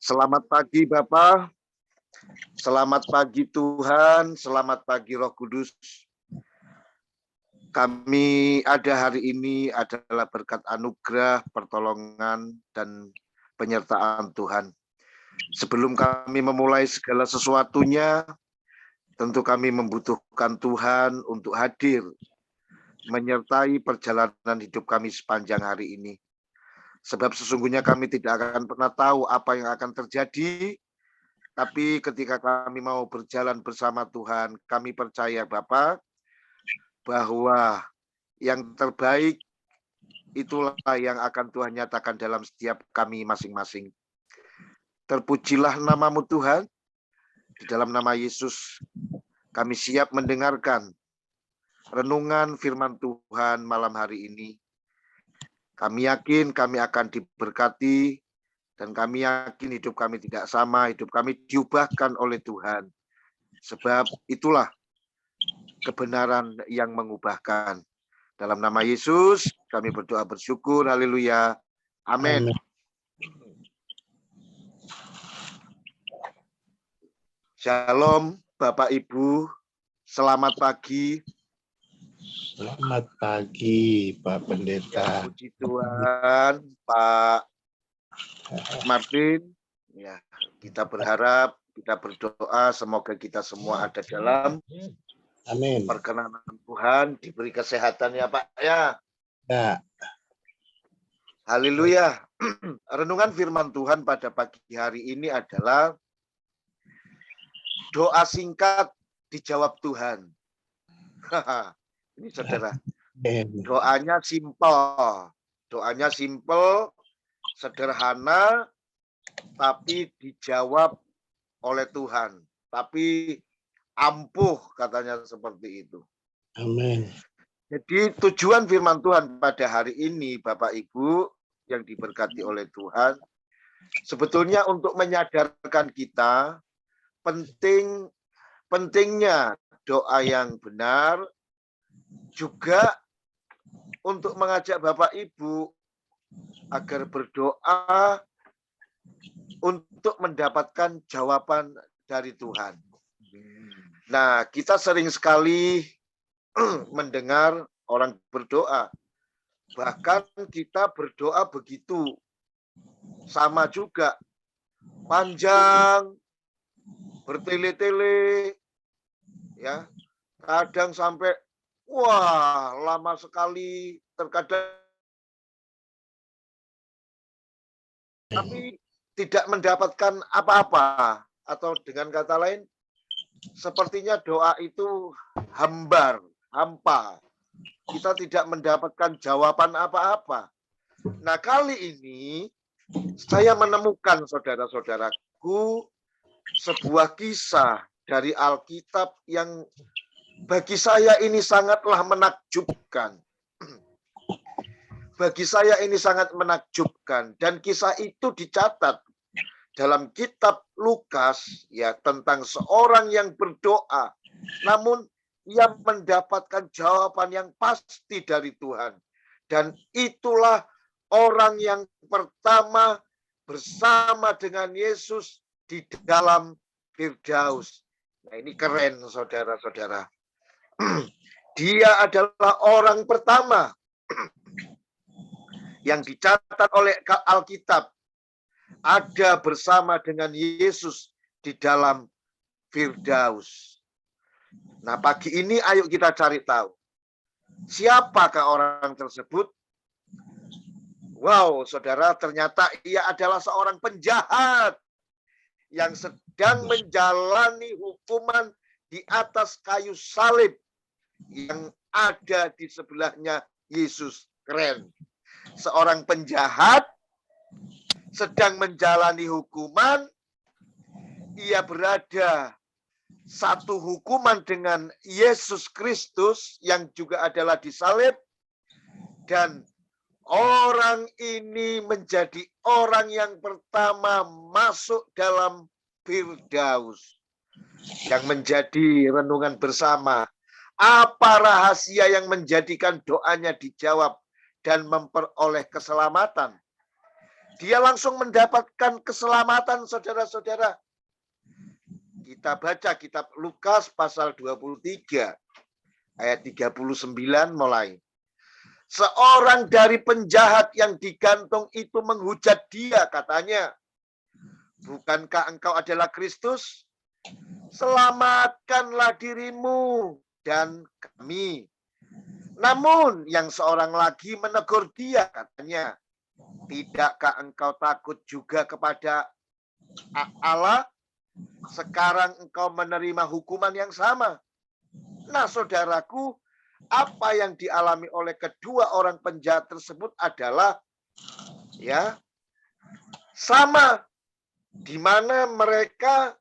Selamat pagi Bapak, selamat pagi Tuhan, selamat pagi Roh Kudus. Kami ada hari ini adalah berkat anugerah, pertolongan, dan penyertaan Tuhan. Sebelum kami memulai segala sesuatunya, tentu kami membutuhkan Tuhan untuk hadir, menyertai perjalanan hidup kami sepanjang hari ini. Sebab sesungguhnya kami tidak akan pernah tahu apa yang akan terjadi, tapi ketika kami mau berjalan bersama Tuhan, kami percaya Bapa, bahwa yang terbaik itulah yang akan Tuhan nyatakan dalam setiap kami masing-masing. Terpujilah namamu Tuhan, di dalam nama Yesus kami siap mendengarkan renungan firman Tuhan malam hari ini. Kami yakin kami akan diberkati, dan kami yakin hidup kami tidak sama, hidup kami diubahkan oleh Tuhan. Sebab itulah kebenaran yang mengubahkan. Dalam nama Yesus kami berdoa bersyukur, haleluya, amin. Shalom Bapak Ibu, selamat pagi. Selamat pagi, Pak Pendeta. Ya, puji Tuhan, Pak Martin. Ya, kita berharap, kita berdoa, semoga kita semua ada dalam Amin. perkenanan Tuhan, diberi kesehatan ya Pak ya. Ya. Haleluya. Renungan firman Tuhan pada pagi hari ini adalah doa singkat dijawab Tuhan. Ini saudara, doanya simpel, sederhana, tapi dijawab oleh Tuhan. Tapi ampuh, katanya seperti itu. Amin. Jadi tujuan firman Tuhan pada hari ini, Bapak Ibu yang diberkati oleh Tuhan, sebetulnya untuk menyadarkan kita pentingnya doa yang benar, juga untuk mengajak Bapak Ibu agar berdoa untuk mendapatkan jawaban dari Tuhan. Nah, kita sering sekali mendengar orang berdoa. Bahkan kita berdoa begitu sama juga, panjang, bertele-tele, ya, kadang sampai wah lama sekali, terkadang tapi tidak mendapatkan apa-apa, atau dengan kata lain sepertinya doa itu hampa. Kita tidak mendapatkan jawaban apa-apa. Nah, kali ini saya menemukan, saudara-saudaraku, sebuah kisah dari Alkitab yang bagi saya ini sangatlah menakjubkan. Bagi saya ini sangat menakjubkan, dan kisah itu dicatat dalam kitab Lukas, ya, tentang seorang yang berdoa, namun ia mendapatkan jawaban yang pasti dari Tuhan. Dan itulah orang yang pertama bersama dengan Yesus di dalam Firdaus. Nah, ini keren, saudara-saudara. Dia adalah orang pertama yang dicatat oleh Alkitab ada bersama dengan Yesus di dalam Firdaus. Nah, pagi ini ayo kita cari tahu, siapakah orang tersebut? Wow, saudara, ternyata ia adalah seorang penjahat yang sedang menjalani hukuman di atas kayu salib yang ada di sebelahnya Yesus. Keren. Seorang penjahat sedang menjalani hukuman, ia berada satu hukuman dengan Yesus Kristus yang juga adalah disalib, dan orang ini menjadi orang yang pertama masuk dalam Firdaus. Yang menjadi renungan bersama, apa rahasia yang menjadikan doanya dijawab dan memperoleh keselamatan? dia langsung mendapatkan keselamatan, saudara-saudara. Kita baca kitab Lukas pasal 23 ayat 39 mulai. Seorang dari penjahat yang digantung itu menghujat dia, katanya, bukankah engkau adalah Kristus? Selamatkanlah dirimu dan kami. Namun yang seorang lagi menegur dia, katanya, tidakkah engkau takut juga kepada Allah? Sekarang engkau menerima hukuman yang sama. Nah, saudaraku, apa yang dialami oleh kedua orang penjahat tersebut adalah ya sama, di mana mereka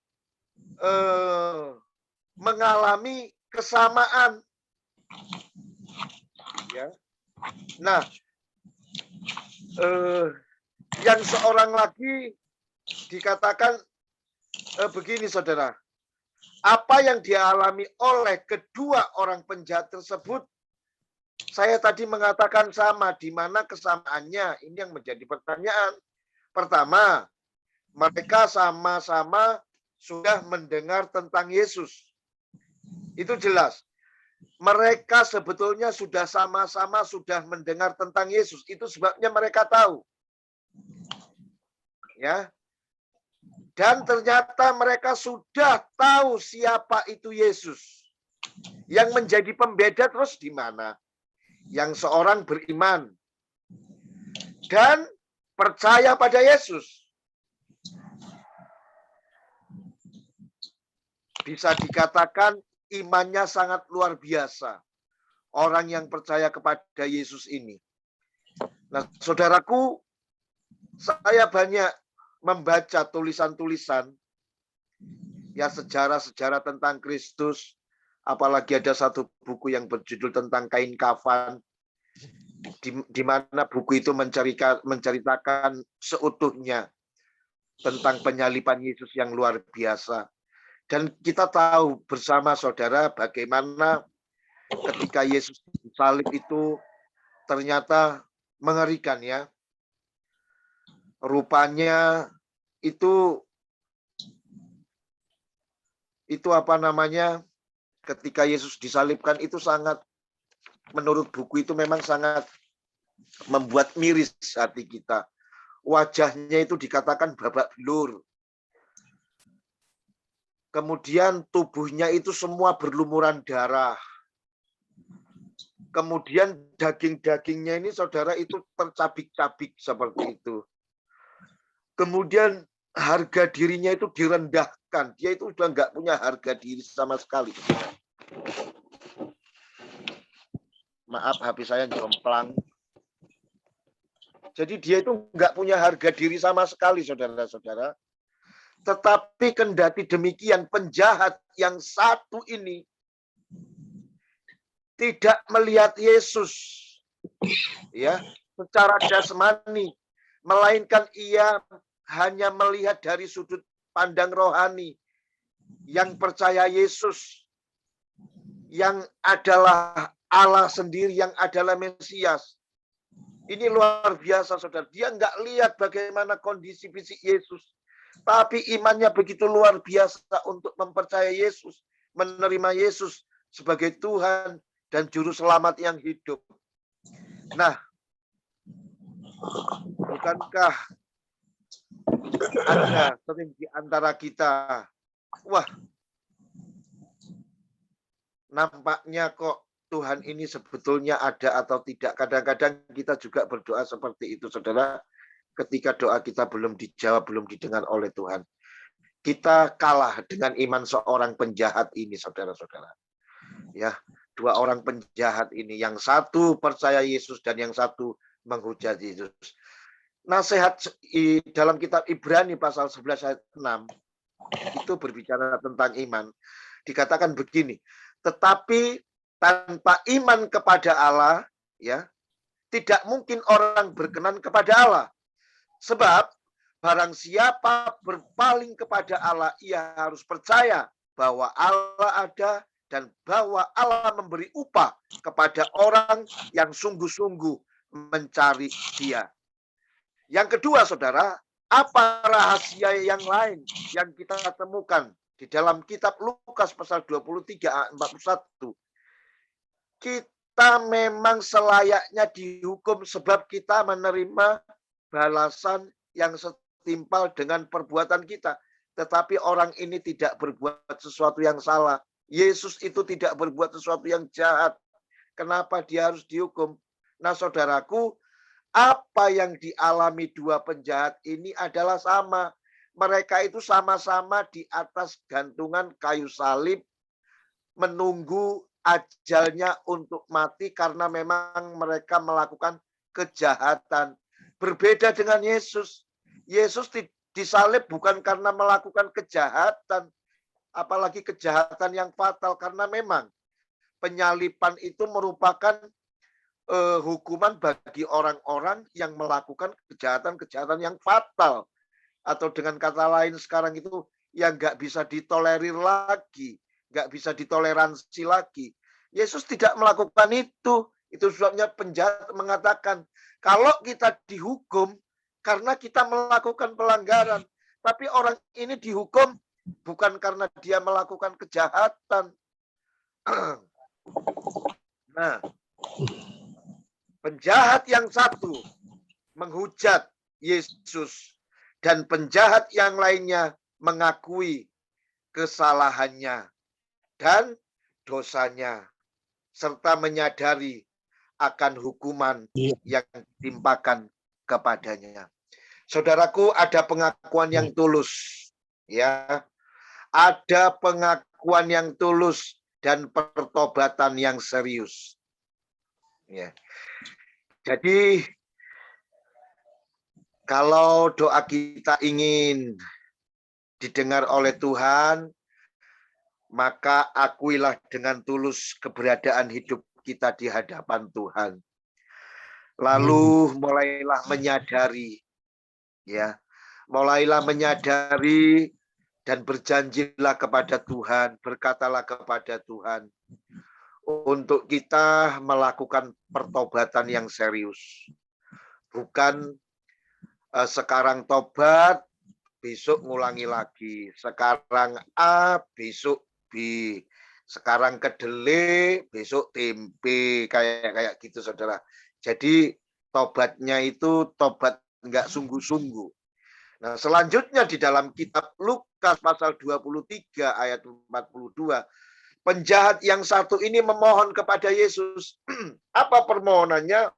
mengalami kesamaan. Ya. Nah, yang seorang lagi dikatakan begini, saudara. Apa yang dialami oleh kedua orang penjahat tersebut, saya tadi mengatakan sama, di mana kesamaannya? Ini yang menjadi pertanyaan. Pertama, mereka sama-sama sudah mendengar tentang Yesus. Itu jelas. Mereka sebetulnya sudah sama-sama sudah mendengar tentang Yesus. Itu sebabnya mereka tahu. Ya. Dan ternyata mereka sudah tahu siapa itu Yesus. Yang menjadi pembeda terus di mana? Yang seorang beriman dan percaya pada Yesus. Bisa dikatakan imannya sangat luar biasa. Orang yang percaya kepada Yesus ini. Nah, saudaraku, saya banyak membaca tulisan-tulisan, ya sejarah-sejarah tentang Kristus, apalagi ada satu buku yang berjudul tentang kain kafan, di mana buku itu menceritakan seutuhnya tentang penyaliban Yesus yang luar biasa. Dan kita tahu bersama saudara bagaimana ketika Yesus disalib itu ternyata mengerikan, ya. Rupanya itu apa namanya, ketika Yesus disalibkan itu sangat, menurut buku itu memang sangat membuat miris hati kita. Wajahnya itu dikatakan babak belur. Kemudian tubuhnya itu semua berlumuran darah. Kemudian daging-dagingnya ini, saudara, itu tercabik-cabik seperti itu. Kemudian harga dirinya itu direndahkan. Dia itu sudah nggak punya harga diri sama sekali. Maaf, HP saya jomplang. Jadi dia itu nggak punya harga diri sama sekali, saudara-saudara. Tetapi kendati demikian, penjahat yang satu ini tidak melihat Yesus, ya, secara jasmani, melainkan ia hanya melihat dari sudut pandang rohani, yang percaya Yesus, yang adalah Allah sendiri, yang adalah Mesias. Ini luar biasa, saudara. Dia nggak lihat bagaimana kondisi fisik Yesus, tapi imannya begitu luar biasa untuk mempercayai Yesus, menerima Yesus sebagai Tuhan dan Juru Selamat yang hidup. Nah, bukankah ada sering di antara kita, wah, nampaknya kok Tuhan ini sebetulnya ada atau tidak. Kadang-kadang kita juga berdoa seperti itu, saudara. Ketika doa kita belum dijawab, belum didengar oleh Tuhan. Kita kalah dengan iman seorang penjahat ini, saudara-saudara. Ya, dua orang penjahat ini, yang satu percaya Yesus dan yang satu menghujat Yesus. Nasihat dalam kitab Ibrani pasal 11 ayat 6 itu berbicara tentang iman. Dikatakan begini, tetapi tanpa iman kepada Allah, ya, tidak mungkin orang berkenan kepada Allah. Sebab barang siapa berpaling kepada Allah, ia harus percaya bahwa Allah ada dan bahwa Allah memberi upah kepada orang yang sungguh-sungguh mencari Dia. Yang kedua, saudara, apa rahasia yang lain yang kita temukan di dalam kitab Lukas pasal 23 ayat 41? Kita memang selayaknya dihukum sebab kita menerima balasan yang setimpal dengan perbuatan kita. Tetapi orang ini tidak berbuat sesuatu yang salah. Yesus itu tidak berbuat sesuatu yang jahat. Kenapa dia harus dihukum? Nah, saudaraku, apa yang dialami dua penjahat ini adalah sama. Mereka itu sama-sama di atas gantungan kayu salib, menunggu ajalnya untuk mati karena memang mereka melakukan kejahatan. Berbeda dengan Yesus. Yesus disalib bukan karena melakukan kejahatan, apalagi kejahatan yang fatal, karena memang penyaliban itu merupakan hukuman bagi orang-orang yang melakukan kejahatan-kejahatan yang fatal. Atau dengan kata lain sekarang itu yang nggak bisa ditolerir lagi, nggak bisa ditoleransi lagi. Yesus tidak melakukan itu. Itu sebabnya penjahat mengatakan, kalau kita dihukum karena kita melakukan pelanggaran, tapi orang ini dihukum bukan karena dia melakukan kejahatan. Nah, penjahat yang satu menghujat Yesus dan penjahat yang lainnya mengakui kesalahannya dan dosanya serta menyadari akan hukuman yang ditimpakan kepadanya. Saudaraku, ada pengakuan yang tulus, ya. Ada pengakuan yang tulus dan pertobatan yang serius. Ya. Jadi kalau doa kita ingin didengar oleh Tuhan, maka akuilah dengan tulus keberadaan hidup kita di hadapan Tuhan. Lalu mulailah menyadari, ya, mulailah menyadari dan berjanjilah kepada Tuhan, berkatalah kepada Tuhan, untuk kita melakukan pertobatan yang serius. Bukan sekarang tobat, besok ngulangi lagi. Sekarang A, besok B. Sekarang kedelai, besok tempe. Kayak gitu, saudara. Jadi tobatnya itu tobat enggak sungguh-sungguh. Nah, selanjutnya di dalam kitab Lukas pasal 23 ayat 42, penjahat yang satu ini memohon kepada Yesus. Apa permohonannya?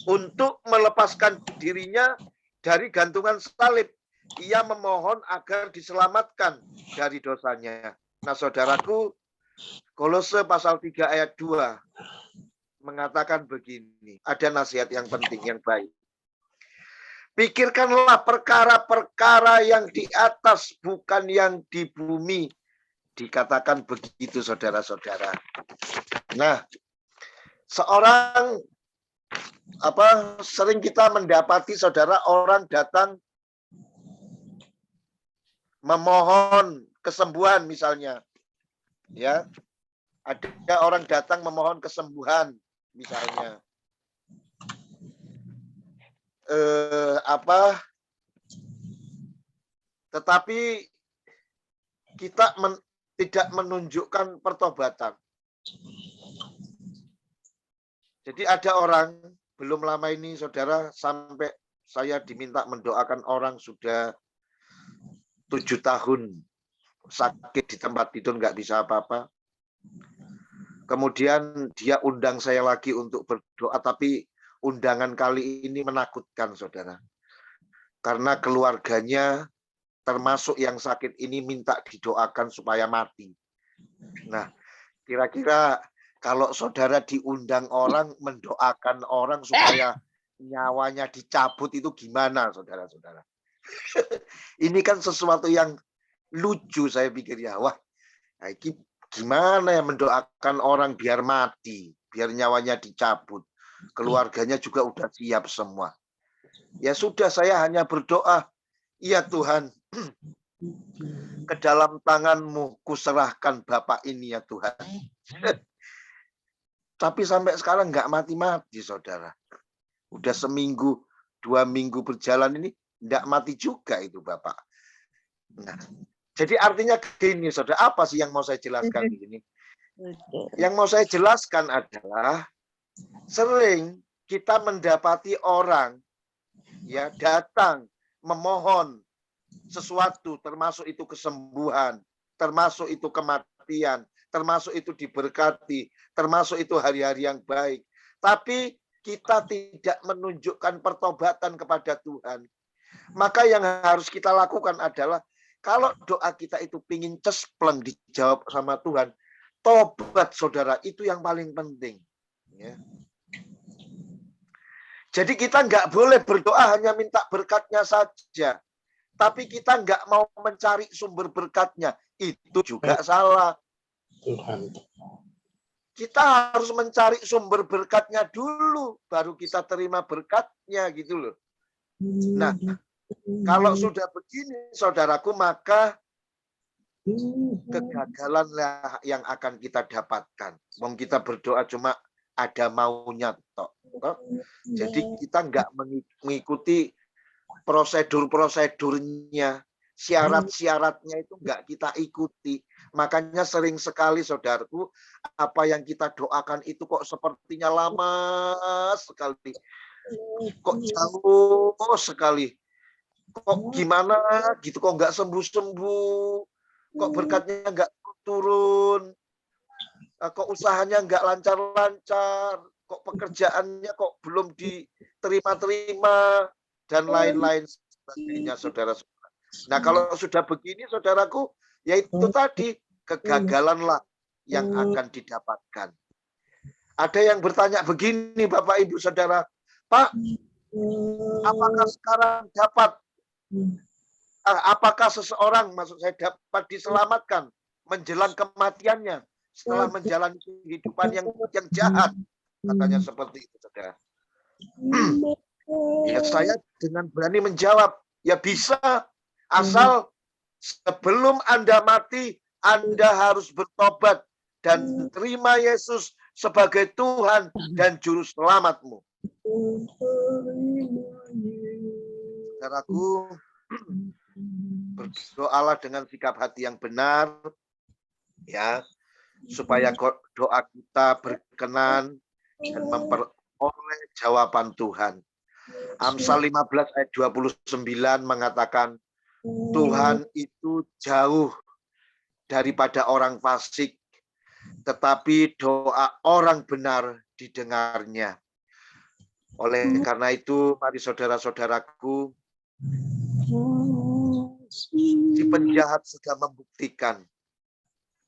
Untuk melepaskan dirinya dari gantungan salib. Ia memohon agar diselamatkan dari dosanya. Nah, saudaraku, Kolose pasal 3 ayat 2 mengatakan begini. Ada nasihat yang penting, yang baik. Pikirkanlah perkara-perkara yang di atas, bukan yang di bumi. Dikatakan begitu, saudara-saudara. Nah, seorang sering kita mendapati, saudara, orang datang memohon kesembuhan misalnya, ya, ada orang datang memohon kesembuhan misalnya, tetapi kita tidak menunjukkan pertobatan. Jadi ada orang belum lama ini, saudara, sampai saya diminta mendoakan orang sudah 7 tahun sakit di tempat tidur, nggak bisa apa-apa. Kemudian dia undang saya lagi untuk berdoa, tapi undangan kali ini menakutkan, saudara. Karena keluarganya termasuk yang sakit ini minta didoakan supaya mati. Nah, kira-kira kalau saudara diundang orang mendoakan orang supaya nyawanya dicabut itu gimana, saudara-saudara? Ini kan sesuatu yang lucu, saya pikir, ya. Wah, ini gimana ya mendoakan orang biar mati, biar nyawanya dicabut. Keluarganya juga udah siap semua. Ya sudah, saya hanya berdoa, ya Tuhan, ke dalam tangan-Mu kuserahkan Bapak ini, ya Tuhan. Tapi sampai sekarang nggak mati-mati, saudara. Udah seminggu, 2 minggu berjalan ini, nggak mati juga itu Bapak. Nah, jadi artinya gini, saudara, apa sih yang mau saya jelaskan di sini? Yang mau saya jelaskan adalah, sering kita mendapati orang ya datang memohon sesuatu, termasuk itu kesembuhan, termasuk itu kematian, termasuk itu diberkati, termasuk itu hari-hari yang baik. Tapi kita tidak menunjukkan pertobatan kepada Tuhan. Maka yang harus kita lakukan adalah, kalau doa kita itu pingin cespleng dijawab sama Tuhan, tobat, saudara, itu yang paling penting. Ya. Jadi kita nggak boleh berdoa hanya minta berkatnya saja. Tapi kita nggak mau mencari sumber berkatnya. Itu juga salah. Tuhan. Kita harus mencari sumber berkatnya dulu. Baru kita terima berkatnya gitu loh. Nah, kalau sudah begini, saudaraku, maka kegagalanlah yang akan kita dapatkan. Wong kita berdoa cuma ada maunya toh. Jadi kita nggak mengikuti prosedur-prosedurnya, syarat-syaratnya itu nggak kita ikuti. Makanya sering sekali, saudaraku, apa yang kita doakan itu kok sepertinya lama sekali. Kok jauh sekali. Kok gimana gitu, kok nggak sembuh-sembuh. Kok berkatnya nggak turun. Kok usahanya nggak lancar-lancar. Kok pekerjaannya kok belum diterima-terima. Dan lain-lain sebagainya, saudara-saudara. Nah, kalau sudah begini, saudaraku, yaitu tadi, kegagalanlah yang akan didapatkan. Ada yang bertanya begini, Bapak, Ibu, Saudara, Pak, apakah sekarang apakah seseorang, maksud saya, dapat diselamatkan menjelang kematiannya setelah menjalani kehidupan yang jahat? Katanya seperti itu, saudara. Ya, saya dengan berani menjawab, ya bisa, asal sebelum Anda mati, Anda harus bertobat dan terima Yesus sebagai Tuhan dan Juru Selamatmu. Saudaraku, berdoalah dengan sikap hati yang benar, ya, supaya doa kita berkenan dan memperoleh jawaban Tuhan. Amsal 15 ayat 29 mengatakan, Tuhan itu jauh daripada orang fasik, tetapi doa orang benar didengarnya. Oleh karena itu, mari saudara-saudaraku, si penjahat sudah membuktikan.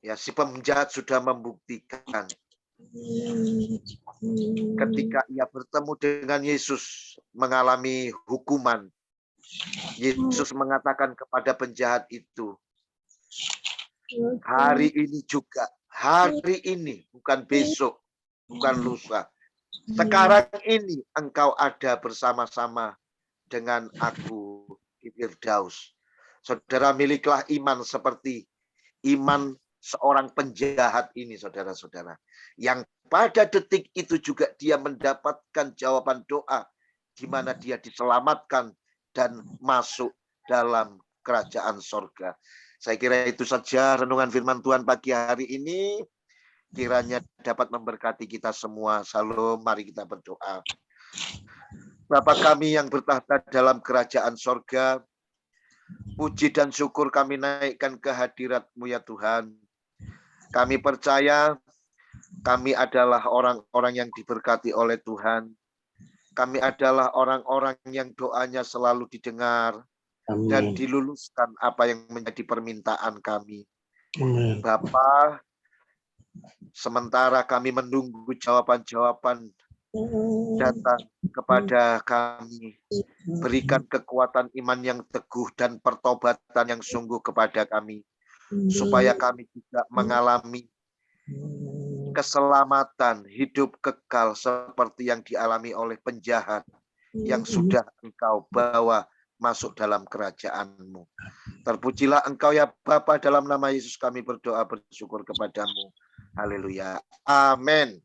Ya, si penjahat sudah membuktikan. Ketika ia bertemu dengan Yesus, mengalami hukuman, Yesus mengatakan kepada penjahat itu, hari ini juga, hari ini, bukan besok, bukan lusa. Sekarang ini engkau ada bersama-sama dengan aku di Firdaus. Saudara, miliklah iman seperti iman seorang penjahat ini, saudara-saudara. Yang pada detik itu juga dia mendapatkan jawaban doa, di mana dia diselamatkan dan masuk dalam kerajaan sorga. Saya kira itu saja renungan firman Tuhan pagi hari ini. Kiranya dapat memberkati kita semua. Salam, mari kita berdoa. Bapa kami yang bertahta dalam kerajaan sorga, puji dan syukur kami naikkan ke hadirat-Mu ya Tuhan. Kami percaya kami adalah orang-orang yang diberkati oleh Tuhan. Kami adalah orang-orang yang doanya selalu didengar. Amin. Dan diluluskan apa yang menjadi permintaan kami. Amin. Bapa, sementara kami menunggu jawaban-jawaban datang kepada kami, berikan kekuatan iman yang teguh dan pertobatan yang sungguh kepada kami, supaya kami juga mengalami keselamatan hidup kekal seperti yang dialami oleh penjahat yang sudah Engkau bawa masuk dalam kerajaan-Mu. Terpujilah Engkau ya Bapa, dalam nama Yesus kami berdoa bersyukur kepadamu. Haleluya. Amin.